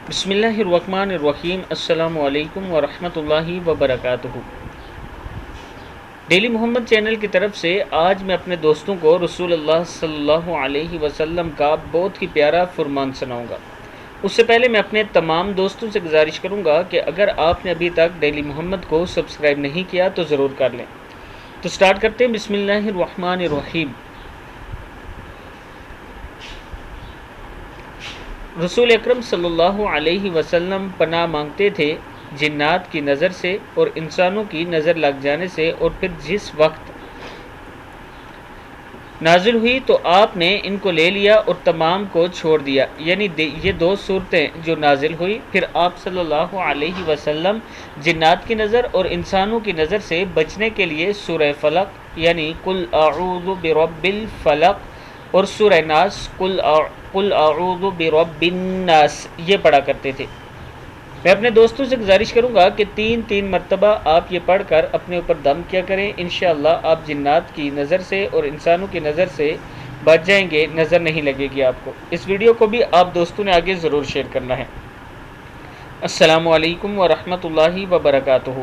بسم اللہ الرحمن الرحیم۔ السلام علیکم ورحمۃ اللہ وبرکاتہ۔ ڈیلی محمد چینل کی طرف سے آج میں اپنے دوستوں کو رسول اللہ صلی اللہ علیہ وسلم کا بہت ہی پیارا فرمان سناؤں گا۔ اس سے پہلے میں اپنے تمام دوستوں سے گزارش کروں گا کہ اگر آپ نے ابھی تک ڈیلی محمد کو سبسکرائب نہیں کیا تو ضرور کر لیں۔ تو سٹارٹ کرتے ہیں۔ بسم اللہ الرحمن الرحیم۔ رسول اکرم صلی اللہ علیہ وسلم پناہ مانگتے تھے جنات کی نظر سے اور انسانوں کی نظر لگ جانے سے، اور پھر جس وقت نازل ہوئی تو آپ نے ان کو لے لیا اور تمام کو چھوڑ دیا، یعنی یہ دو صورتیں جو نازل ہوئی، پھر آپ صلی اللہ علیہ وسلم جنات کی نظر اور انسانوں کی نظر سے بچنے کے لیے سورہ فلق یعنی قل اعوذ برب الفلق اور سورہ ناس قل اعوذ برب الناس یہ پڑھا کرتے تھے۔ میں اپنے دوستوں سے گزارش کروں گا کہ تین مرتبہ آپ یہ پڑھ کر اپنے اوپر دم کیا کریں، انشاءاللہ آپ جنات کی نظر سے اور انسانوں کی نظر سے بچ جائیں گے، نظر نہیں لگے گی آپ کو۔ اس ویڈیو کو بھی آپ دوستوں نے آگے ضرور شیئر کرنا ہے۔ السلام علیکم ورحمۃ اللہ وبرکاتہ۔